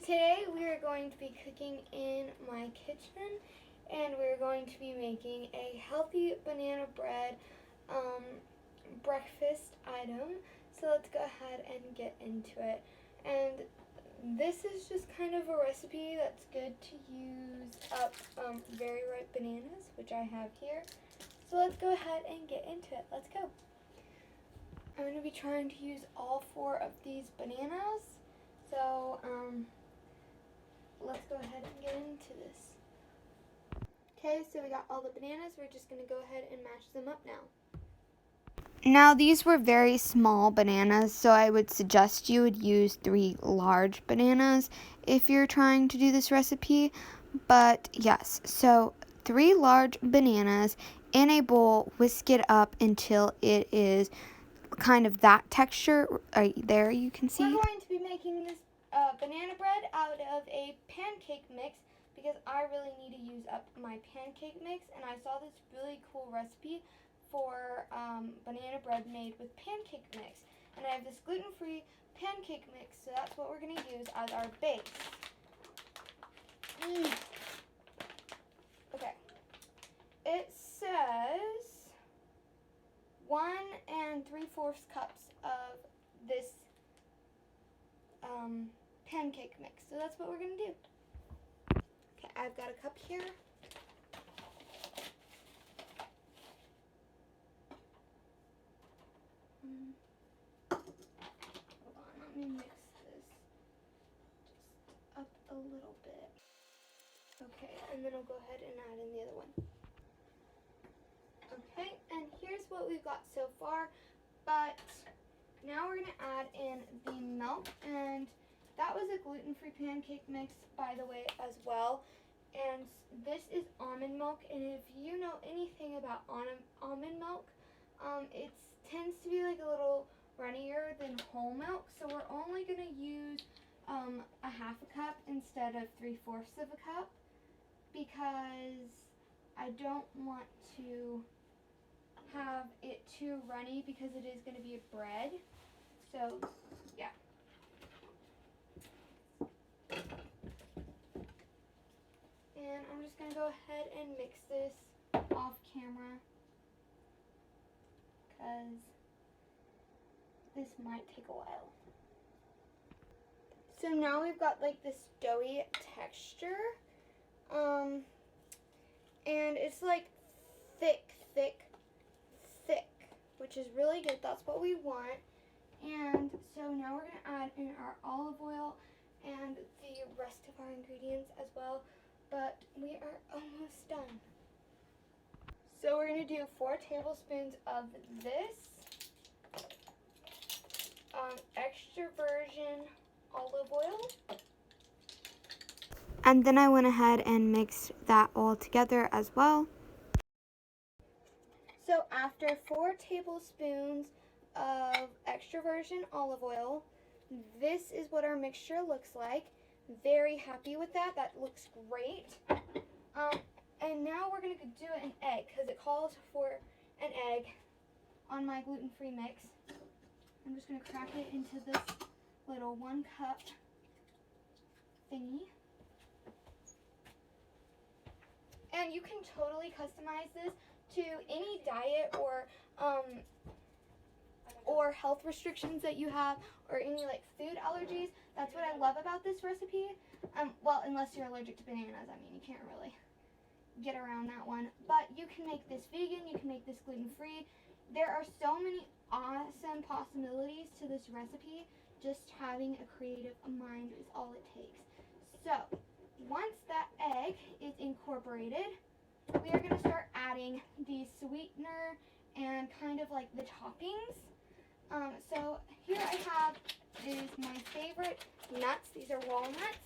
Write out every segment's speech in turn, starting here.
today we are going to be cooking in my kitchen, and we're going to be making a healthy banana bread breakfast item. So let's go ahead and get into it. And this is just kind of a recipe that's good to use up very ripe bananas, which I have here. So let's go ahead and get into it. Let's go. I'm going to be trying to use all 4 of these bananas. So, let's go ahead and get into this. Okay, so we got all the bananas. We're just going to go ahead and mash them up now. Now, these were very small bananas, so I would suggest you would use 3 large bananas if you're trying to do this recipe. But yes, so 3 large bananas in a bowl, whisk it up until it is kind of that texture. Right there, you can see. We're going to be making this banana bread out of a pancake mix because I really need to use up my pancake mix, and I saw this really cool recipe for banana bread made with pancake mix, and I have this gluten-free pancake mix, so that's what we're going to use as our base. Okay, it says 1 3/4 cups of this pancake mix, so that's what we're going to do. Okay, I've got a cup here. Hold on, let me mix this just up a little bit. Okay, and then I'll go ahead and add in the other one. Okay, and here's what we've got so far, but now we're going to add in the milk, and that was a gluten-free pancake mix, by the way, as well. And this is almond milk, and if you know anything about almond milk, it tends to be like a little runnier than whole milk, so we're only going to use a 1/2 cup instead of 3/4 of a cup, because I don't want to have it too runny because it is going to be a bread. So, yeah. And I'm just going to go ahead and mix this off camera because this might take a while. So now we've got like this doughy texture. And it's like thick, which is really good. That's what we want. And so now we're going to add in our olive oil and the rest of our ingredients as well. But we are almost done. So we're going to do 4 tablespoons of this extra virgin olive oil. And then I went ahead and mixed that all together as well. So after 4 tablespoons of extra virgin olive oil, this is what our mixture looks like. Very happy with that. That looks great. And now we're going to do an egg because it calls for an egg on my gluten-free mix. I'm just going to crack it into this little 1 cup thingy. And you can totally customize this to any diet or health restrictions that you have, or any like food allergies. That's what I love about this recipe. Well, unless you're allergic to bananas, I mean, you can't really get around that one. But you can make this vegan, you can make this gluten-free. There are so many awesome possibilities to this recipe. Just having a creative mind is all it takes. So, once that egg is incorporated, we are going to start adding the sweetener and kind of like the toppings. So here I have is my favorite nuts. These are walnuts.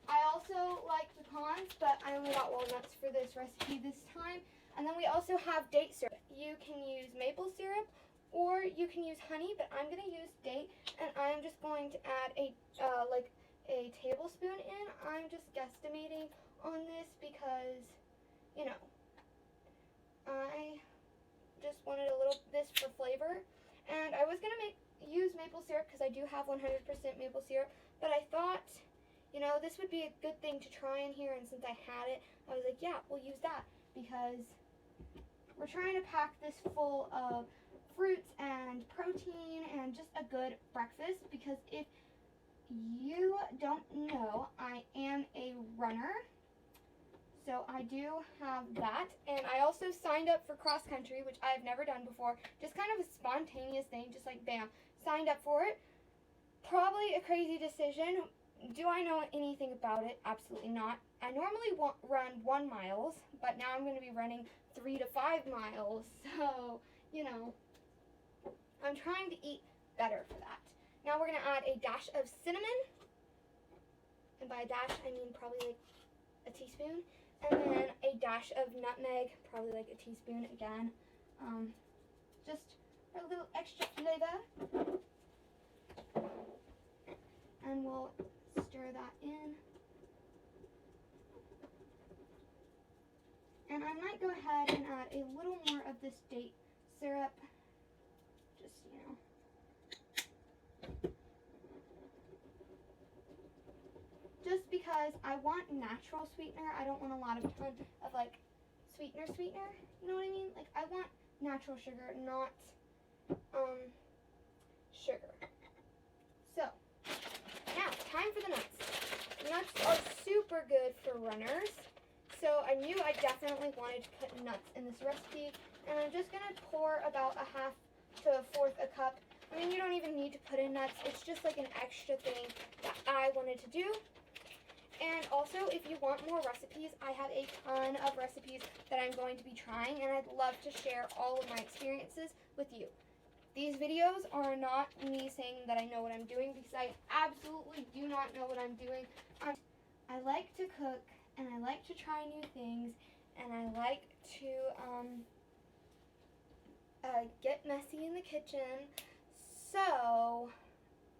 I also like pecans, but I only got walnuts for this recipe this time. And then we also have date syrup. You can use maple syrup or you can use honey, but I'm going to use date, and I'm just going to add a tablespoon in. I'm just guesstimating on this because, you know, I just wanted a little this for flavor. And I was going to use maple syrup because I do have 100% maple syrup, but I thought, you know, this would be a good thing to try in here, and since I had it, I was like, yeah, we'll use that, because we're trying to pack this full of fruits and protein and just a good breakfast, because if you don't know, I am a runner, so I do have that, and I also signed up for cross country, which I've never done before, just kind of a spontaneous thing, just like bam, signed up for it. Probably a crazy decision. Do I know anything about it? Absolutely not. I normally run 1 mile, but now I'm going to be running 3 to 5 miles. So, you know, I'm trying to eat better for that. Now we're going to add a dash of cinnamon. And by a dash, I mean probably like a teaspoon. And then a dash of nutmeg, probably like a teaspoon again. Just for a little extra flavor. And we'll stir that in. And I might go ahead and add a little more of this date syrup, just, you know, just because I want natural sweetener. I don't want a lot of ton of like sweetener, you know what I mean? Like, I want natural sugar, not sugar. So, now, time for the nuts. Nuts are super good for runners, so I knew I definitely wanted to put nuts in this recipe, and I'm just going to pour about a half to a fourth a cup. I mean, you don't even need to put in nuts. It's just like an extra thing that I wanted to do. And also, if you want more recipes, I have a ton of recipes that I'm going to be trying, and I'd love to share all of my experiences with you. These videos are not me saying that I know what I'm doing, because I absolutely do not know what I'm doing. I like to cook, and I like to try new things, and I like to get messy in the kitchen. So,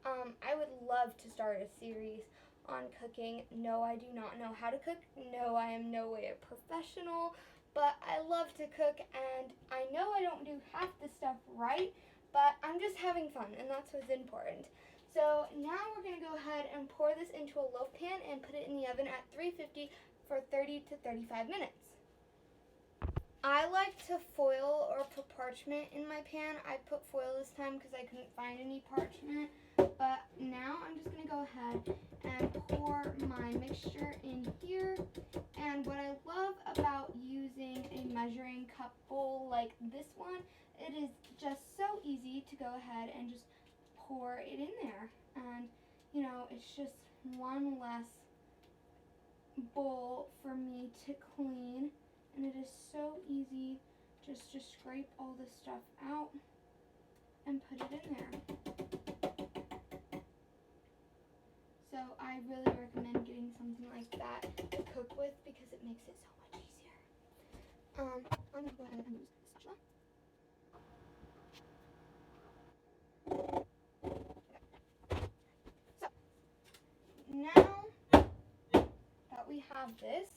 I would love to start a series on cooking. No, I do not know how to cook. No, I am no way a professional, but I love to cook, and I know I don't do half the stuff right, but I'm just having fun, and that's what's important. So now we're going to go ahead and pour this into a loaf pan and put it in the oven at 350 for 30 to 35 minutes. I like to foil or put parchment in my pan. I put foil this time because I couldn't find any parchment, but now I'm just going to go ahead and pour my mixture in here. And what I love about using a measuring cup bowl like this one, it is just so easy to go ahead and just pour it in there. And, you know, it's just one less bowl for me to clean. And it is so easy just to scrape all this stuff out and put it in there. So I really recommend getting something like that to cook with, because it makes it so much easier. I'm going to go ahead and use spatula. So, now that we have this,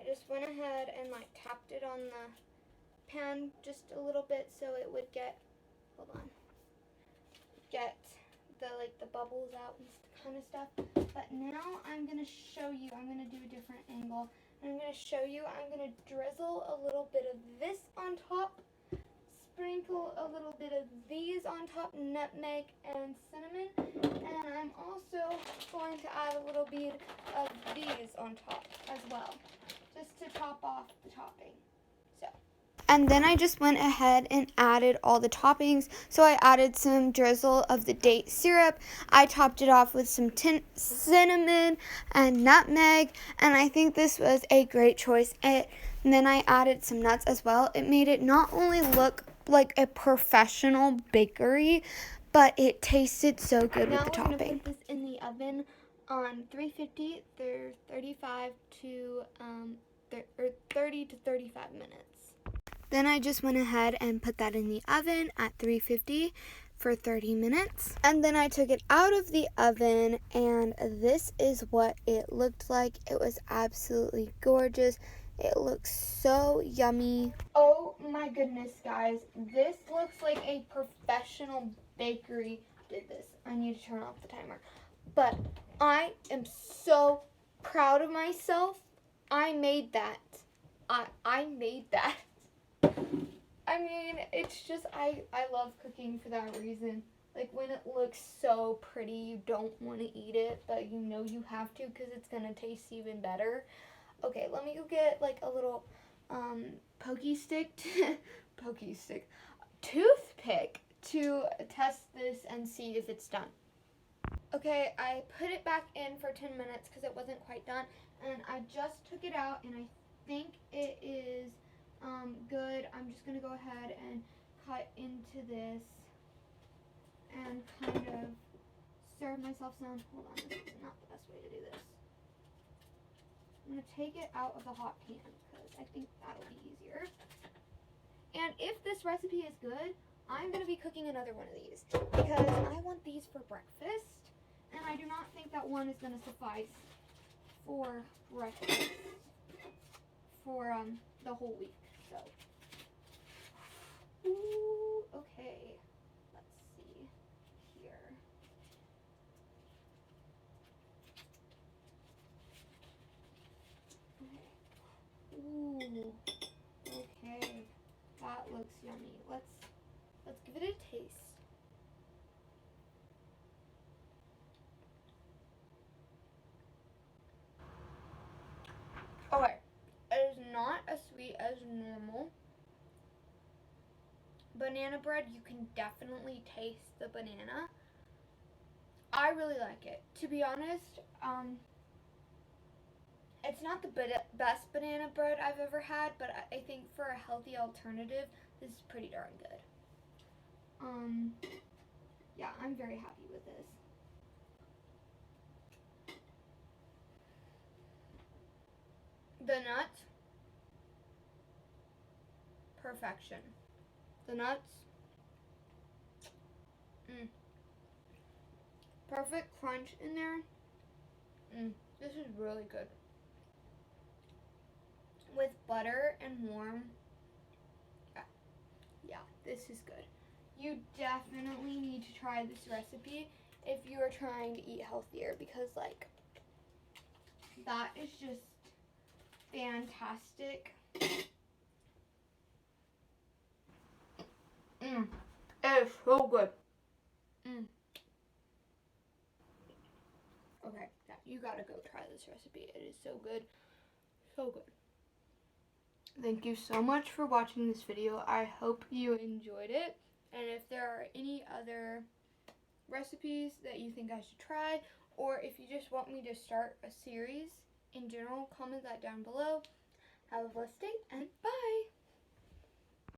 I just went ahead and like tapped it on the pan just a little bit so it would get, get the bubbles out and kind of stuff. But now I'm going to show you, I'm going to do a different angle. And I'm going to show you, I'm going to drizzle a little bit of this on top, sprinkle a little bit of these on top, nutmeg and cinnamon, and I'm also going to add a little bit of these on top as well, just to top off the topping. And then I just went ahead and added all the toppings. So I added some drizzle of the date syrup. I topped it off with some cinnamon and nutmeg. And I think this was a great choice. And then I added some nuts as well. It made it not only look like a professional bakery, but it tasted so good with the topping. Now we're going to put this in the oven on 350 for 30 to 35 minutes. Then I just went ahead and put that in the oven at 350 for 30 minutes. And then I took it out of the oven, and this is what it looked like. It was absolutely gorgeous. It looks so yummy. Oh my goodness, guys. This looks like a professional bakery did this. I need to turn off the timer. But I am so proud of myself. I made that. I made that. I mean, it's just, I love cooking for that reason. Like, when it looks so pretty, you don't want to eat it, but you know you have to because it's going to taste even better. Okay, let me go get, like, a little toothpick to test this and see if it's done. Okay, I put it back in for 10 minutes because it wasn't quite done, and I just took it out, and I think it is good. I'm just going to go ahead and cut into this and kind of serve myself some. Hold on, this is not the best way to do this. I'm going to take it out of the hot pan because I think that'll be easier. And if this recipe is good, I'm going to be cooking another one of these because I want these for breakfast, and I do not think that one is going to suffice for breakfast for the whole week. So, ooh, okay. Let's see here. Okay. Ooh. Okay. That looks yummy. Let's give it a taste. Okay. It is not as sweet as normal banana bread. You can definitely taste the banana. I really like it. To be honest, it's not the best banana bread I've ever had, but I think for a healthy alternative, this is pretty darn good. Yeah, I'm very happy with this. The nuts, perfection. The nuts, perfect crunch in there. This is really good. With butter and warm, yeah, this is good. You definitely need to try this recipe if you are trying to eat healthier because, like, that is just fantastic. It is so good. Okay, yeah, you gotta go try this recipe. It is so good. So good. Thank you so much for watching this video. I hope you enjoyed it. And if there are any other recipes that you think I should try, or if you just want me to start a series in general, comment that down below. Have a blessed day, and bye!